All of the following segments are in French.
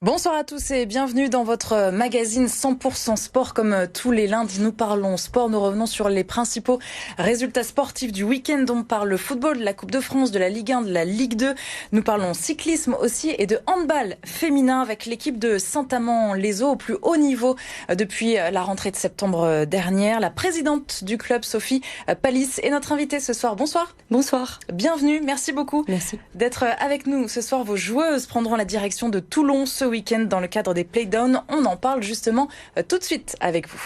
Bonsoir à tous et bienvenue dans votre magazine 100% sport. Comme tous les lundis, nous parlons sport. Nous revenons sur les principaux résultats sportifs du week-end. On parle le football, de la Coupe de France, de la Ligue 1, de la Ligue 2. Nous parlons cyclisme aussi et de handball féminin avec l'équipe de Saint-Amand-les-Eaux au plus haut niveau depuis la rentrée de septembre dernière. La présidente du club, Sophie Palis, est notre invitée ce soir. Bonsoir. Bonsoir. Bienvenue. Merci beaucoup. Merci D'être avec nous ce soir. Vos joueuses prendront la direction de Toulon ce week-end dans le cadre des Playdowns. On en parle justement tout de suite avec vous.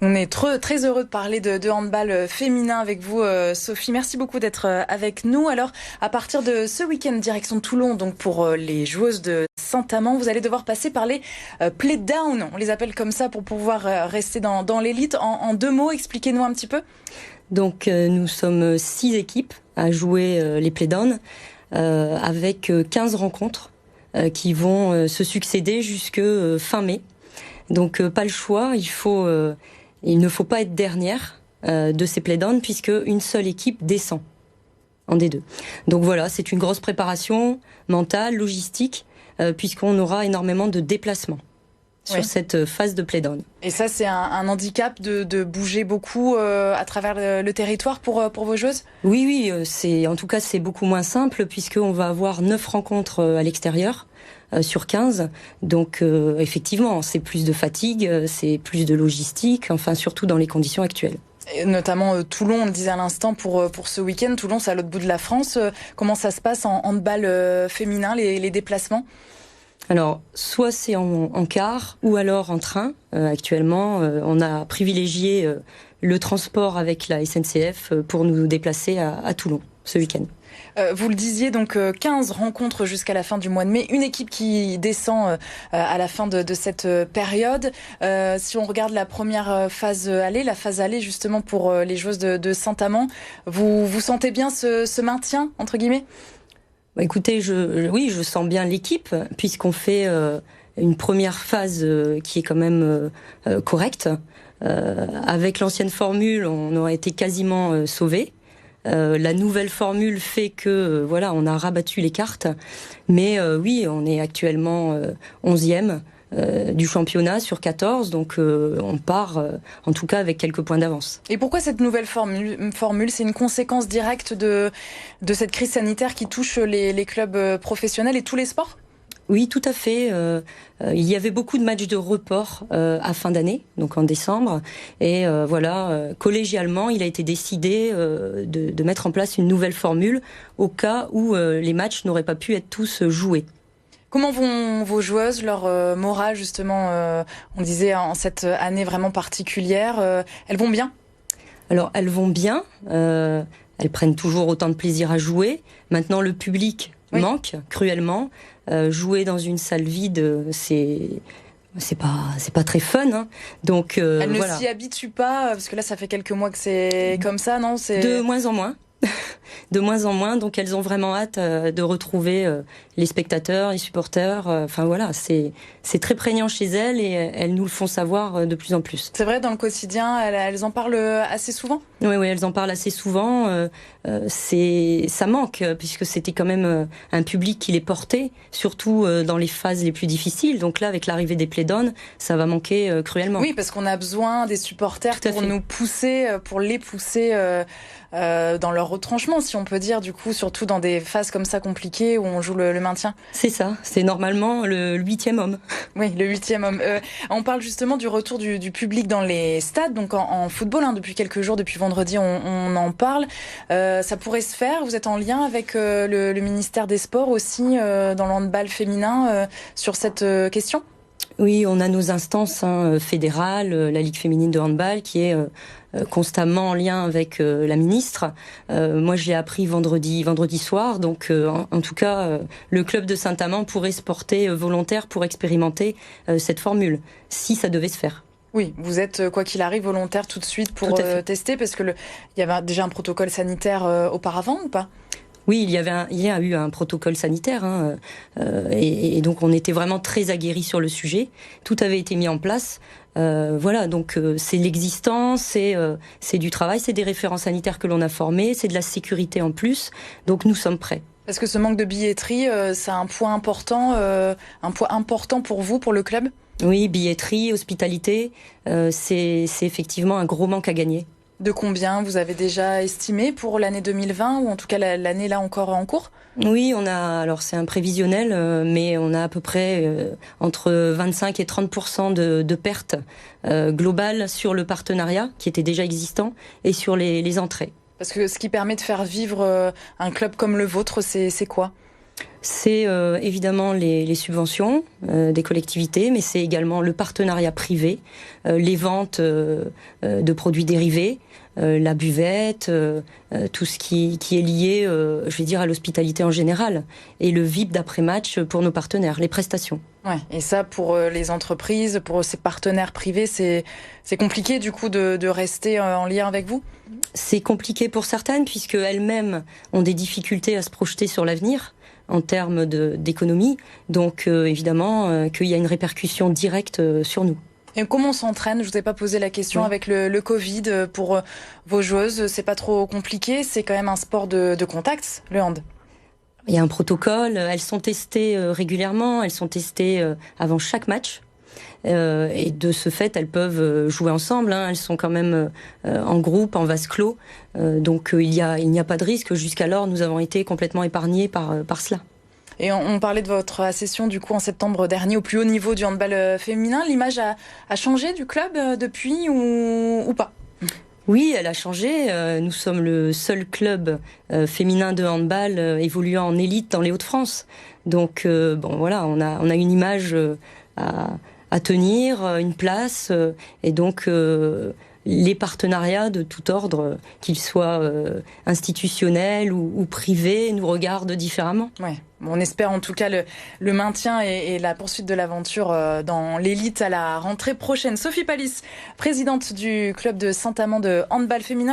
On est très heureux de parler de handball féminin avec vous, Sophie. Merci beaucoup d'être avec nous. Alors, à partir de ce week-end, direction Toulon, donc pour les joueuses de Saint-Amand, vous allez devoir passer par les Playdowns. On les appelle comme ça pour pouvoir rester dans l'élite. En deux mots, expliquez-nous un petit peu. Donc, nous sommes 6 équipes à jouer les Playdowns avec 15 rencontres qui vont se succéder jusque fin mai. Donc, pas le choix, il ne faut pas être dernière de ces Playdowns puisque une seule équipe descend en D2. Donc voilà, c'est une grosse préparation mentale, logistique, puisqu'on aura énormément de déplacements sur cette phase de Playdown. Et ça, c'est un handicap de bouger beaucoup à travers le territoire pour vos joueuses ? Oui, en tout cas, c'est beaucoup moins simple puisqu'on va avoir 9 rencontres à l'extérieur sur 15. Donc, effectivement, c'est plus de fatigue, c'est plus de logistique, enfin, surtout dans les conditions actuelles. Et notamment Toulon, on le disait à l'instant, pour ce week-end. Toulon, c'est à l'autre bout de la France. Comment ça se passe en handball féminin, les déplacements ? Alors, soit c'est en car ou alors en train. Actuellement, on a privilégié le transport avec la SNCF pour nous déplacer à Toulon ce week-end. Vous le disiez, donc 15 rencontres jusqu'à la fin du mois de mai. Une équipe qui descend à la fin de cette période. Si on regarde la première phase aller, la phase aller justement pour les joueuses de Saint-Amand, vous sentez bien ce maintien, entre guillemets ? Écoutez, je sens bien l'équipe, puisqu'on fait une première phase qui est quand même correcte. Avec l'ancienne formule, on aurait été quasiment sauvés. La nouvelle formule fait que on a rabattu les cartes. Mais oui, on est actuellement 11e du championnat sur 14, donc on part en tout cas avec quelques points d'avance. Et pourquoi cette nouvelle formule ? C'est une conséquence directe de cette crise sanitaire qui touche les clubs professionnels et tous les sports ? Oui, tout à fait. Il y avait beaucoup de matchs de report à fin d'année, donc en décembre. Et collégialement, il a été décidé de mettre en place une nouvelle formule au cas où les matchs n'auraient pas pu être tous joués. Comment vont vos joueuses, leur morale justement, on disait en cette année vraiment particulière, elles vont bien ? Alors elles vont bien, elles prennent toujours autant de plaisir à jouer. Maintenant le public manque cruellement. Jouer dans une salle vide, c'est pas très fun, hein. Donc elles ne s'y habituent pas parce que là ça fait quelques mois que c'est comme ça, non ? De moins en moins. De moins en moins, donc elles ont vraiment hâte de retrouver les spectateurs, les supporters. C'est très prégnant chez elles et elles nous le font savoir de plus en plus. C'est vrai, dans le quotidien, elles en parlent assez souvent ? Oui, elles en parlent assez souvent. Ça manque puisque c'était quand même un public qui les portait, surtout dans les phases les plus difficiles. Donc là, avec l'arrivée des Playdowns, ça va manquer cruellement. Oui, parce qu'on a besoin des supporters pour nous pousser, pour les pousser dans leur retranchement, si on peut dire, du coup, surtout dans des phases comme ça compliquées où on joue le maintien. C'est ça, c'est normalement le 8e homme. Oui, le 8e homme. On parle justement du retour du public dans les stades, donc en football, depuis quelques jours, depuis vendredi, on en parle. Ça pourrait se faire, vous êtes en lien avec le ministère des Sports aussi, dans le handball féminin, sur cette question ? Oui, on a nos instances fédérales, la Ligue féminine de handball qui est constamment en lien avec la ministre. Moi, je l'ai appris vendredi soir, donc en tout cas, le club de Saint-Amand pourrait se porter volontaire pour expérimenter cette formule, si ça devait se faire. Oui, vous êtes, quoi qu'il arrive, volontaire tout de suite pour tester, parce que il y avait déjà un protocole sanitaire auparavant ou pas ? Oui, il y a eu un protocole sanitaire, et donc on était vraiment très aguerris sur le sujet. Tout avait été mis en place. Voilà, donc c'est l'existant, c'est du travail, c'est des référents sanitaires que l'on a formés, c'est de la sécurité en plus. Donc nous sommes prêts. Est-ce que ce manque de billetterie, c'est un point important pour vous, pour le club? Oui, billetterie, hospitalité, c'est effectivement un gros manque à gagner. De combien vous avez déjà estimé pour l'année 2020 ou en tout cas l'année là encore en cours? Oui, alors c'est un prévisionnel, mais on a à peu près entre 25 et 30% de pertes globales sur le partenariat qui était déjà existant et sur les entrées. Parce que ce qui permet de faire vivre un club comme le vôtre, c'est quoi? C'est évidemment les subventions des collectivités, mais c'est également le partenariat privé, les ventes de produits dérivés, la buvette, tout ce qui est lié, je vais dire, à l'hospitalité en général, et le VIP d'après-match pour nos partenaires, les prestations. Ouais, et ça, pour les entreprises, pour ces partenaires privés, c'est compliqué du coup de rester en lien avec vous? C'est compliqué pour certaines, puisque elles-mêmes ont des difficultés à se projeter sur l'avenir en termes d'économie. Donc évidemment qu'il y a une répercussion directe sur nous. Et comment on s'entraîne? Je vous ai pas posé la question. Oui. Avec le Covid pour vos joueuses, c'est pas trop compliqué? C'est quand même un sport de contact, le hand. Il y a un protocole, elles sont testées régulièrement, elles sont testées avant chaque match. Et de ce fait, elles peuvent jouer ensemble. Elles sont quand même en groupe, en vase clos. Donc il n'y a pas de risque. Jusqu'alors, nous avons été complètement épargnés par cela. Et on parlait de votre accession du coup en septembre dernier au plus haut niveau du handball féminin. L'image a changé du club depuis ou pas? Oui, elle a changé. Nous sommes le seul club féminin de handball évoluant en élite dans les Hauts-de-France. Donc bon voilà, on a une image à tenir, une place, et donc les partenariats de tout ordre, qu'ils soient institutionnels ou privés, nous regardent différemment. Ouais. On espère en tout cas le maintien et la poursuite de l'aventure dans l'élite à la rentrée prochaine. Sophie Pallis, présidente du club de Saint-Amand de handball féminin.